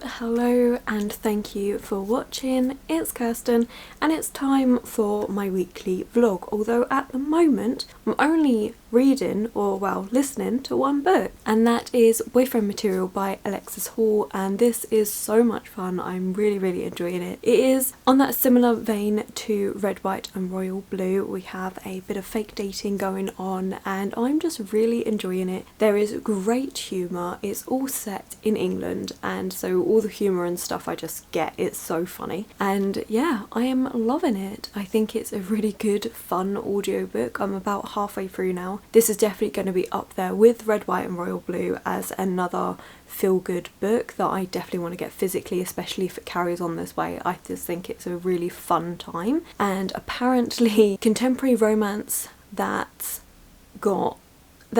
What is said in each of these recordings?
Hello and thank you for watching. It's Kirsten and it's time for my weekly vlog, although at the moment I'm only reading, or well, listening to one book, and that is Boyfriend Material by Alexis Hall, and this is so much fun. I'm really enjoying it. It is on that similar vein to Red, White and Royal Blue. We have a bit of fake dating going on and I'm just really enjoying it. There is great humour. It's all set in England and so all the humour and stuff I just get. It's so funny and yeah, I am loving it. I think it's a really good fun audiobook. I'm about halfway through now. This is definitely going to be up there with Red, White and Royal Blue as another feel-good book that I definitely want to get physically, especially if it carries on this way. I just think it's a really fun time, and apparently contemporary romance that's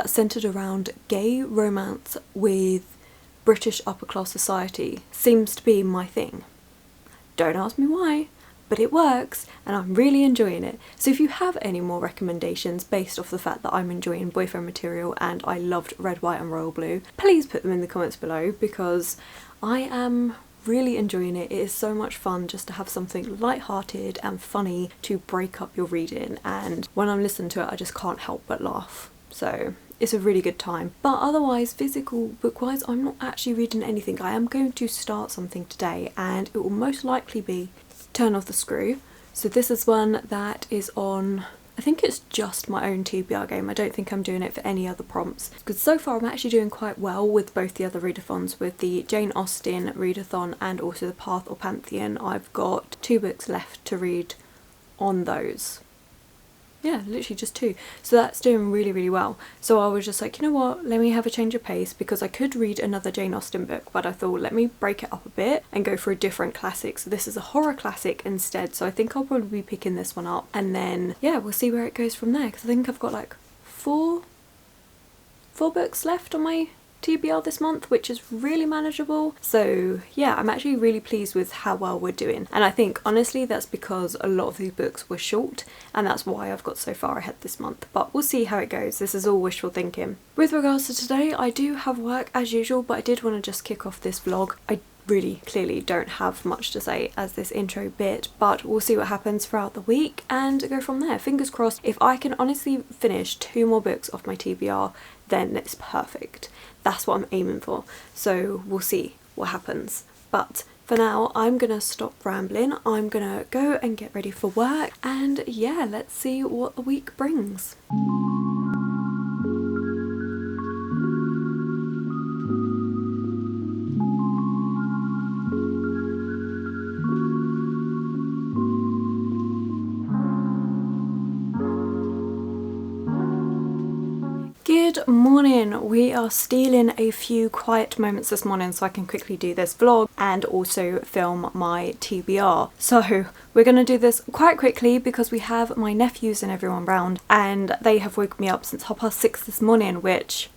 centered around gay romance with British upper class society seems to be my thing. Don't ask me why, but it works and I'm really enjoying it. So if you have any more recommendations based off the fact that I'm enjoying Boyfriend Material and I loved Red, White and Royal Blue, please put them in the comments below because I am really enjoying it. It is so much fun just to have something light-hearted and funny to break up your reading, and when I'm listening to it I just can't help but laugh. So it's a really good time. But otherwise, physical book-wise, I'm not actually reading anything. I am going to start something today and it will most likely be Turn Off the Screw. So this is one that is on, I think it's just my own TBR game. I don't think I'm doing it for any other prompts, because so far I'm actually doing quite well with both the other readathons, with the Jane Austen readathon and also the Path or Pantheon. I've got 2 books left to read on those. Yeah, literally just 2. So that's doing really well. So I was just like, you know what, let me have a change of pace, because I could read another Jane Austen book, but I thought let me break it up a bit and go for a different classic. So this is a horror classic instead, so I think I'll probably be picking this one up, and then yeah, we'll see where it goes from there, because I think I've got like four books left on my TBR this month, which is really manageable. So yeah, I'm actually really pleased with how well we're doing, and I think honestly that's because a lot of these books were short and that's why I've got so far ahead this month, but we'll see how it goes. This is all wishful thinking. With regards to today, I do have work as usual, but I did want to just kick off this vlog. I really clearly don't have much to say as this intro bit, but we'll see what happens throughout the week and go from there. Fingers crossed, if I can honestly finish 2 more books off my TBR, then it's perfect. That's what I'm aiming for, so we'll see what happens. But for now, I'm gonna stop rambling. I'm gonna go and get ready for work, and yeah, let's see what the week brings. Good morning. We are stealing a few quiet moments this morning so I can quickly do this vlog and also film my TBR. So we're going to do this quite quickly because we have my nephews and everyone round, and they have woken me up since 6:30 this morning, which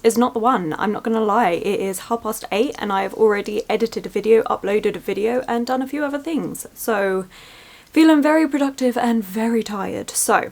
is not the one. I'm not going to lie. It is 8:30 and I have already edited a video, uploaded a video and done a few other things. So feeling very productive and very tired. So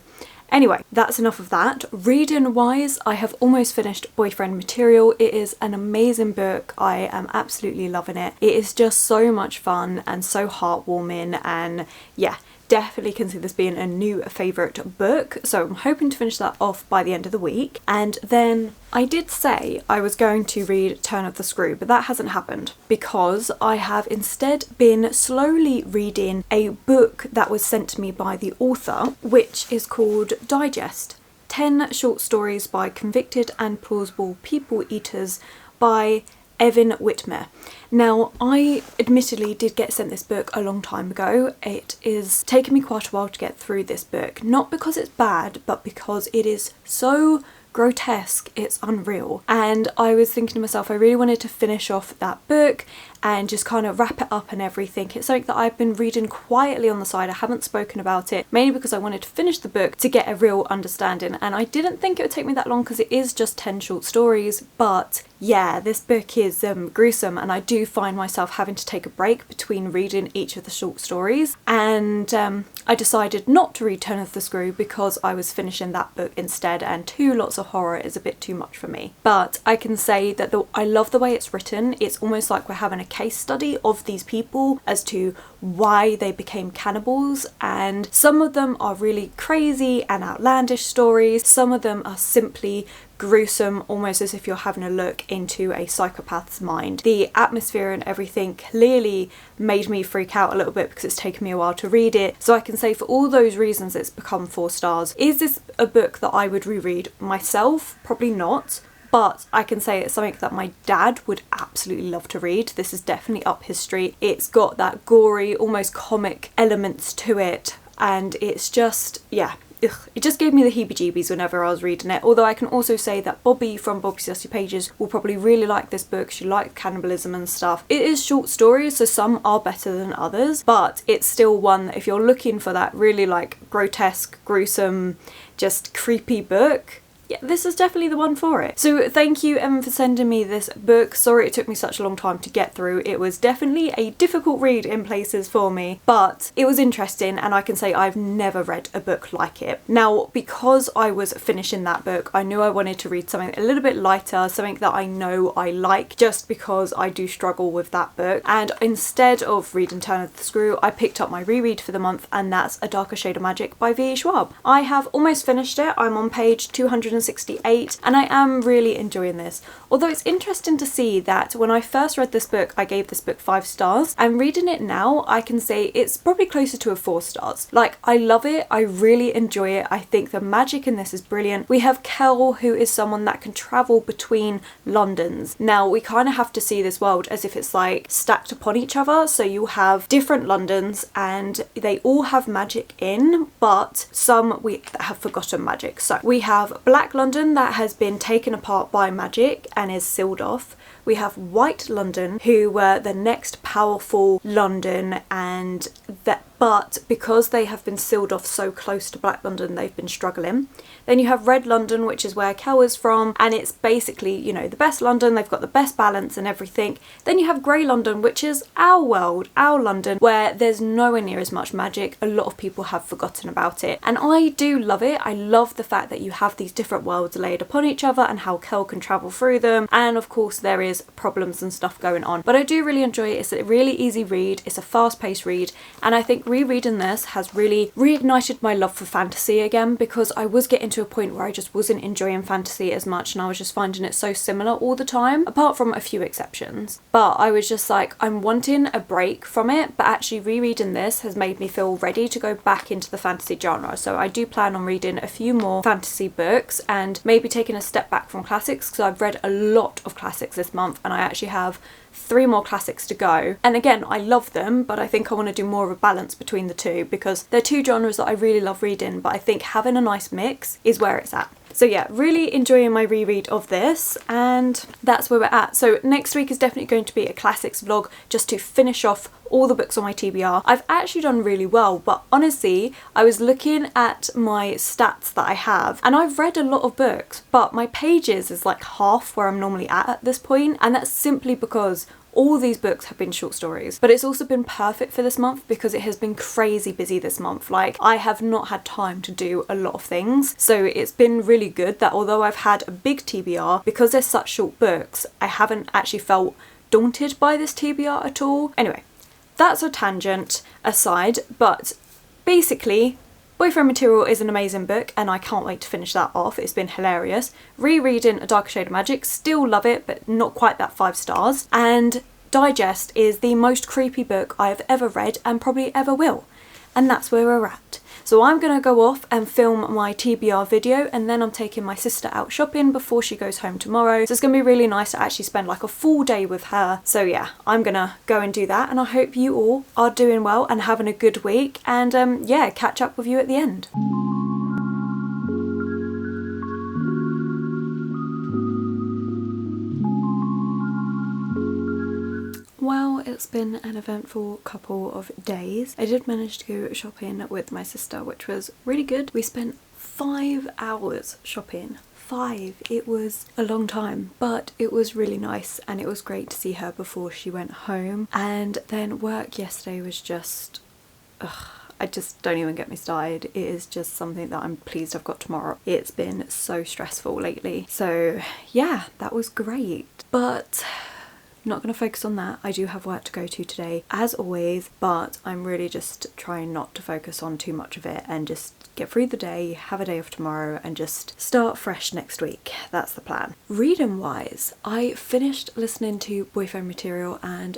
anyway, that's enough of that. Reading wise, I have almost finished Boyfriend Material. It is an amazing book. I am absolutely loving it. It is just so much fun and so heartwarming, and yeah, definitely can see this being a new favourite book. So I'm hoping to finish that off by the end of the week. And then I did say I was going to read Turn of the Screw, but that hasn't happened because I have instead been slowly reading a book that was sent to me by the author, which is called Digest: 10 Short Stories by Convicted and Plausible People Eaters by Evan Whitmer. Now, I admittedly did get sent this book a long time ago. It is taken me quite a while to get through this book, not because it's bad, but because it is so grotesque, it's unreal. And I was thinking to myself, I really wanted to finish off that book and just kind of wrap it up and everything. It's something that I've been reading quietly on the side. I haven't spoken about it, mainly because I wanted to finish the book to get a real understanding, and I didn't think it would take me that long because it is just 10 short stories. But yeah, this book is gruesome, and I do find myself having to take a break between reading each of the short stories, and I decided not to read Turn of the Screw because I was finishing that book instead, and 2 lots of horror is a bit too much for me. But I can say that I love the way it's written. It's almost like we're having a case study of these people as to why they became cannibals, and some of them are really crazy and outlandish stories. Some of them are simply gruesome, almost as if you're having a look into a psychopath's mind. The atmosphere and everything clearly made me freak out a little bit because it's taken me a while to read it. So I can say for all those reasons it's become 4 stars. Is this a book that I would reread myself? Probably not. But I can say it's something that my dad would absolutely love to read. This is definitely up his street. It's got that gory, almost comic elements to it, and it's just, yeah. Ugh, it just gave me the heebie-jeebies whenever I was reading it. Although I can also say that Bobby from Bobby's Dusty Pages will probably really like this book. She likes cannibalism and stuff. It is short stories, so some are better than others, but it's still one that if you're looking for that really like grotesque, gruesome, just creepy book, yeah, this is definitely the one for it. So thank you, Emma, for sending me this book. Sorry it took me such a long time to get through. It was definitely a difficult read in places for me, but it was interesting, and I can say I've never read a book like it. Now, because I was finishing that book, I knew I wanted to read something a little bit lighter, something that I know I like, just because I do struggle with that book. And instead of reading Turn of the Screw, I picked up my reread for the month, and that's A Darker Shade of Magic by V.E. Schwab. I have almost finished it. I'm on page 268, and I am really enjoying this. Although it's interesting to see that when I first read this book, I gave this book 5 stars, and reading it now, I can say it's probably closer to a 4 stars. Like, I love it. I really enjoy it. I think the magic in this is brilliant. We have Kel, who is someone that can travel between Londons. Now, we kind of have to see this world as if it's like stacked upon each other. So you have different Londons, and they all have magic in, but some we have forgotten magic. So we have Black London that has been taken apart by magic and is sealed off. We have White London, who were the next powerful London, and that, but because they have been sealed off so close to Black London, they've been struggling. Then you have Red London, which is where Kel is from, and it's basically, you know, the best London. They've got the best balance and everything. Then you have Grey London, which is our world, our London, where there's nowhere near as much magic. A lot of people have forgotten about it, and I do love it. I love the fact that you have these different worlds laid upon each other and how Kel can travel through them, and of course there is problems and stuff going on, but I do really enjoy it. It's a really easy read, it's a fast-paced read, and I think rereading this has really reignited my love for fantasy again, because I was getting to a point where I just wasn't enjoying fantasy as much, and I was just finding it so similar all the time, apart from a few exceptions. But I was just like, I'm wanting a break from it, but actually rereading this has made me feel ready to go back into the fantasy genre. So I do plan on reading a few more fantasy books and maybe taking a step back from classics, because I've read a lot of classics this month, and I actually have 3 more classics to go. And again, I love them, but I think I want to do more of a balance between the two, because they're 2 genres that I really love reading, but I think having a nice mix is where it's at. So yeah, really enjoying my reread of this, and that's where we're at. So next week is definitely going to be a classics vlog, just to finish off all the books on my TBR. I've actually done really well, but honestly, I was looking at my stats that I have, and I've read a lot of books, but my pages is like half where I'm normally at this point, and that's simply because all these books have been short stories. But it's also been perfect for this month because it has been crazy busy this month. Like, I have not had time to do a lot of things, so it's been really good that although I've had a big TBR, because they're such short books, I haven't actually felt daunted by this TBR at all. Anyway, that's a tangent aside, but basically, Boyfriend Material is an amazing book, and I can't wait to finish that off. It's been hilarious. Rereading A Darker Shade of Magic, still love it, but not quite that 5 stars. And Digest is the most creepy book I have ever read, and probably ever will. And that's where we're at. So I'm going to go off and film my TBR video, and then I'm taking my sister out shopping before she goes home tomorrow. So it's going to be really nice to actually spend like a full day with her. So yeah, I'm going to go and do that, and I hope you all are doing well and having a good week, and yeah, catch up with you at the end. Well, it's been an eventful couple of days. I did manage to go shopping with my sister, which was really good. We spent 5 hours shopping. 5. It was a long time, but it was really nice and it was great to see her before she went home. And then work yesterday was just... I just don't even get me started. It is just something that I'm pleased I've got tomorrow. It's been so stressful lately. So yeah, that was great. But not going to focus on that. I do have work to go to today as always, but I'm really just trying not to focus on too much of it and just get through the day, have a day off tomorrow and just start fresh next week. That's the plan. Reading wise, I finished listening to Boyfriend Material and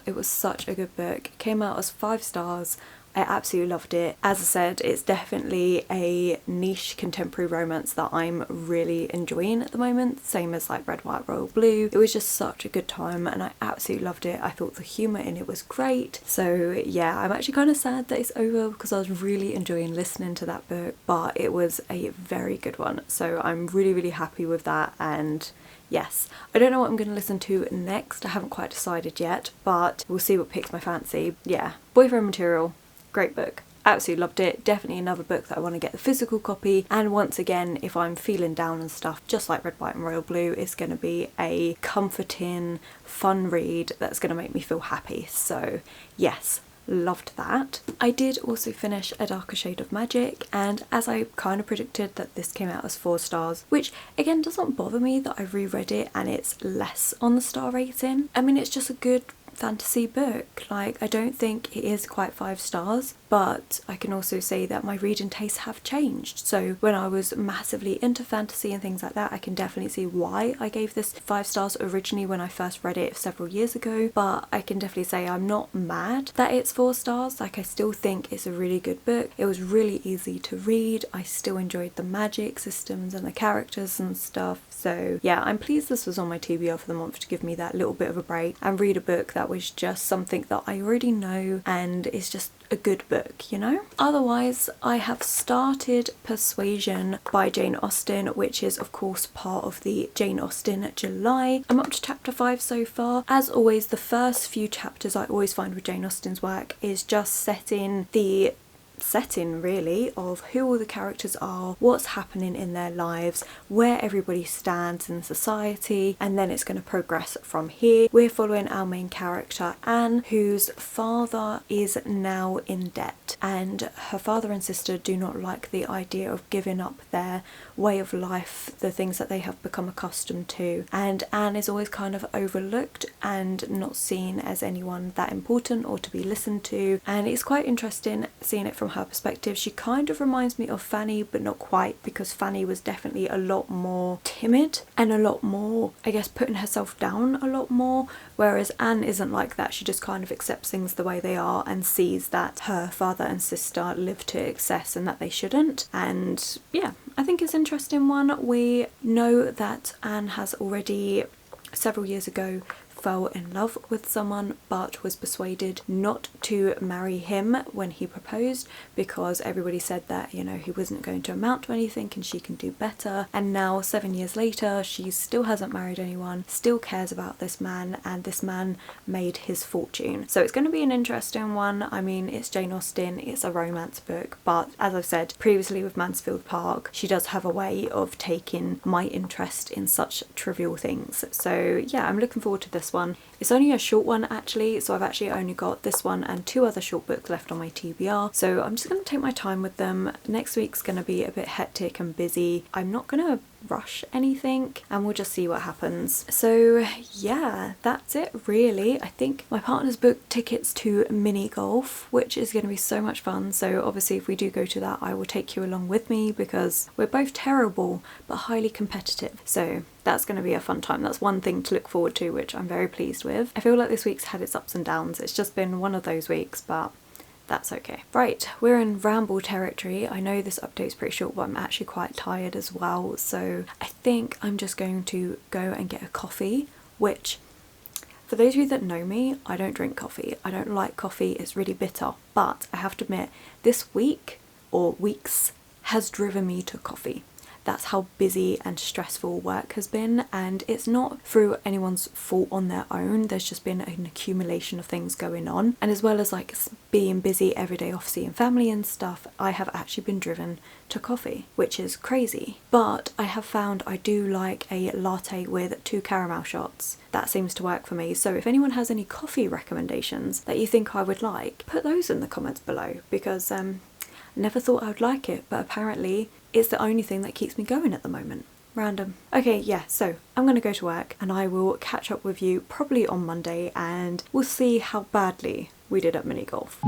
it was such a good book. It came out as 5 stars. I absolutely loved it. As I said, it's definitely a niche contemporary romance that I'm really enjoying at the moment, same as like Red, White, Royal Blue. It was just such a good time and I absolutely loved it. I thought the humour in it was great. So yeah, I'm actually kind of sad that it's over because I was really enjoying listening to that book, but it was a very good one. So I'm really, really happy with that. And yes, I don't know what I'm going to listen to next. I haven't quite decided yet, but we'll see what picks my fancy. Yeah, Boyfriend Material. Great book. Absolutely loved it. Definitely another book that I want to get the physical copy. And once again, if I'm feeling down and stuff, just like Red, White and Royal Blue, it's going to be a comforting, fun read that's going to make me feel happy. So yes, loved that. I did also finish A Darker Shade of Magic, and as I kind of predicted that this came out as 4 stars, which again doesn't bother me that I reread it and it's less on the star rating. I mean, it's just a good fantasy book. Like, I don't think it is quite 5 stars, but I can also say that my reading tastes have changed. So when I was massively into fantasy and things like that, I can definitely see why I gave this 5 stars originally when I first read it several years ago, but I can definitely say I'm not mad that it's 4 stars. Like, I still think it's a really good book. It was really easy to read. I still enjoyed the magic systems and the characters and stuff. So yeah, I'm pleased this was on my TBR for the month to give me that little bit of a break and read a book that was just something that I already know and is just a good book, you know? Otherwise, I have started Persuasion by Jane Austen, which is of course part of the Jane Austen July. I'm up to chapter 5 so far. As always, the first few chapters I always find with Jane Austen's work is just setting the setting really of who all the characters are, what's happening in their lives, where everybody stands in society, and then it's going to progress from here. We're following our main character Anne, whose father is now in debt, and her father and sister do not like the idea of giving up their way of life, the things that they have become accustomed to, and Anne is always kind of overlooked and not seen as anyone that important or to be listened to. And it's quite interesting seeing it from her perspective. She kind of reminds me of Fanny, but not quite, because Fanny was definitely a lot more timid and a lot more, I guess, putting herself down a lot more, whereas Anne isn't like that. She just kind of accepts things the way they are and sees that her father and sister live to excess and that they shouldn't. And yeah, I think it's an interesting one. We know that Anne has already several years ago fell in love with someone but was persuaded not to marry him when he proposed because everybody said that, you know, he wasn't going to amount to anything and she can do better. And now 7 years later she still hasn't married anyone, still cares about this man, and this man made his fortune. So it's going to be an interesting one. I mean, it's Jane Austen, it's a romance book, but as I've said previously with Mansfield Park, she does have a way of taking my interest in such trivial things. So yeah, I'm looking forward to this one. It's only a short one actually, so I've actually only got this one and 2 other short books left on my TBR, so I'm just going to take my time with them. Next week's going to be a bit hectic and busy. I'm not going to rush anything and we'll just see what happens. So yeah, that's it really. I think my partner's booked tickets to mini golf, which is going to be so much fun. So obviously if we do go to that, I will take you along with me because we're both terrible but highly competitive. So that's going to be a fun time. That's one thing to look forward to, which I'm very pleased with. I feel like this week's had its ups and downs. It's just been one of those weeks, but that's okay. Right, we're in ramble territory. I know this update's pretty short, but I'm actually quite tired as well. So I think I'm just going to go and get a coffee, which, for those of you that know me, I don't drink coffee. I don't like coffee. It's really bitter. But I have to admit, this week or weeks has driven me to coffee. that's how busy and stressful work has been, and it's not through anyone's fault on their own. There's just been an accumulation of things going on, and as well as like being busy every day off seeing family and stuff, I have actually been driven to coffee, which is crazy. But I have found I do like a latte with 2 caramel shots. That seems to work for me. So if anyone has any coffee recommendations that you think I would like, put those in the comments below, because never thought I would like it, but apparently it's the only thing that keeps me going at the moment. Random. Okay, yeah, so I'm gonna go to work and I will catch up with you probably on Monday, and we'll see how badly we did at mini golf.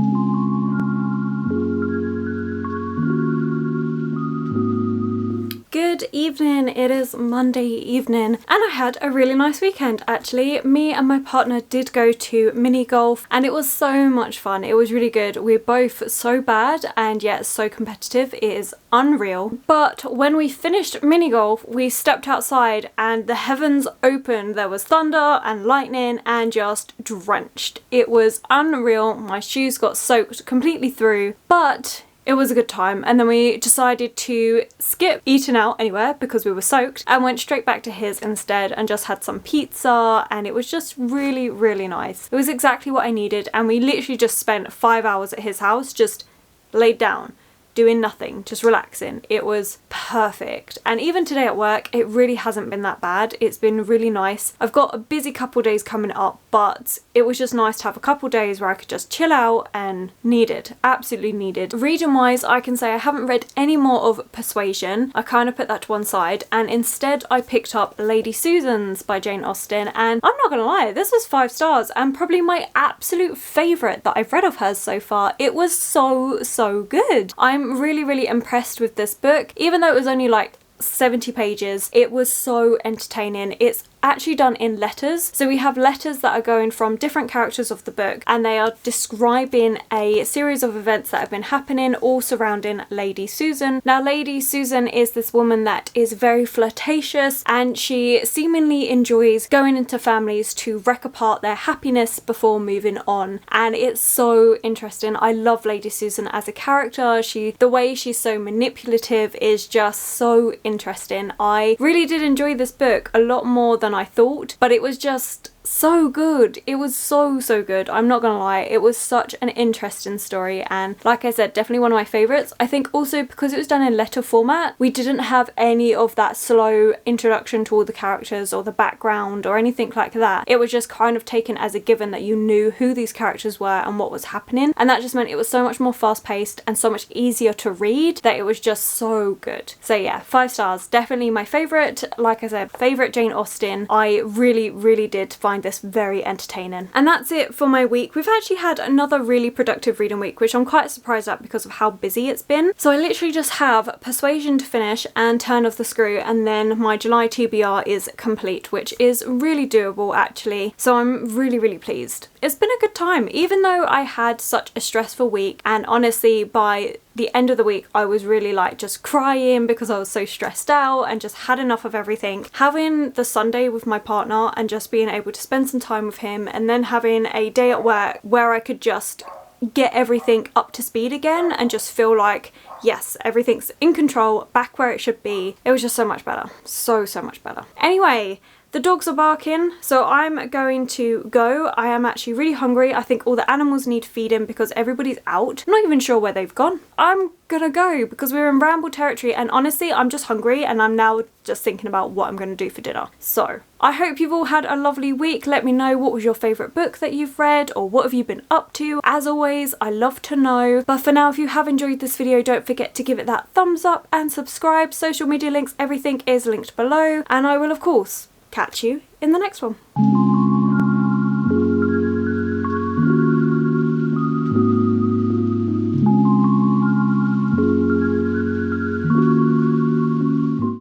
Good evening, it is Monday evening and I had a really nice weekend actually. Me and my partner did go to mini golf and it was so much fun. It was really good. We're both so bad and yet so competitive. It is unreal. But when we finished mini golf, we stepped outside and the heavens opened. There was thunder and lightning and just drenched. It was unreal. My shoes got soaked completely through, but it was a good time. And then we decided to skip eating out anywhere because we were soaked and went straight back to his instead and just had some pizza, and it was just really, really nice. It was exactly what I needed, and we literally just spent 5 hours at his house just laid down, doing nothing, just relaxing. It was perfect. And even today at work, it really hasn't been that bad. It's been really nice. I've got a busy couple days coming up, but it was just nice to have a couple days where I could just chill out, and needed, absolutely needed. Reading wise, I can say I haven't read any more of Persuasion. I kind of put that to one side, and instead I picked up Lady Susan's by Jane Austen, and I'm not gonna lie, this was 5 stars and probably my absolute favourite that I've read of hers so far. It was so good. I'm really, really impressed with this book. Even though it was only like 70 pages, it was so entertaining. It's actually done in letters, so we have letters that are going from different characters of the book, and they are describing a series of events that have been happening all surrounding Lady Susan. Now Lady Susan is this woman that is very flirtatious, and she seemingly enjoys going into families to wreck apart their happiness before moving on, and it's so interesting. I love Lady Susan as a character. The way she's so manipulative is just so interesting. I really did enjoy this book a lot more than I thought, but it was just so good. It was so good. I'm not gonna lie, it was such an interesting story, and like I said, definitely one of my favorites. I think also because it was done in letter format, we didn't have any of that slow introduction to all the characters or the background or anything like that. It was just kind of taken as a given that you knew who these characters were and what was happening, and that just meant it was so much more fast-paced and so much easier to read that it was just so good. So yeah, 5 stars. Definitely my favorite. Like I said, favorite Jane Austen. I really did find this very entertaining. And that's it for my week. We've actually had another really productive reading week, which I'm quite surprised at because of how busy it's been. So I literally just have Persuasion to finish and Turn of the Screw, and then my July TBR is complete, which is really doable actually. So I'm really pleased. It's been a good time, even though I had such a stressful week, and honestly by the end of the week I was really like just crying because I was so stressed out and just had enough of everything. Having the Sunday with my partner and just being able to spend some time with him, and then having a day at work where I could just get everything up to speed again and just feel like yes, everything's in control, back where it should be. It was just so much better. So much better. Anyway, the dogs are barking, so I'm going to go. I am actually really hungry. I think all the animals need feeding because everybody's out. I'm not even sure where they've gone. I'm gonna go because we're in ramble territory, and honestly I'm just hungry and I'm now just thinking about what I'm gonna do for dinner. So I hope you've all had a lovely week. Let me know what was your favourite book that you've read, or what have you been up to. As always, I love to know. But for now, if you have enjoyed this video, don't forget to give it that thumbs up and subscribe. Social media links, everything is linked below, and I will of course catch you in the next one.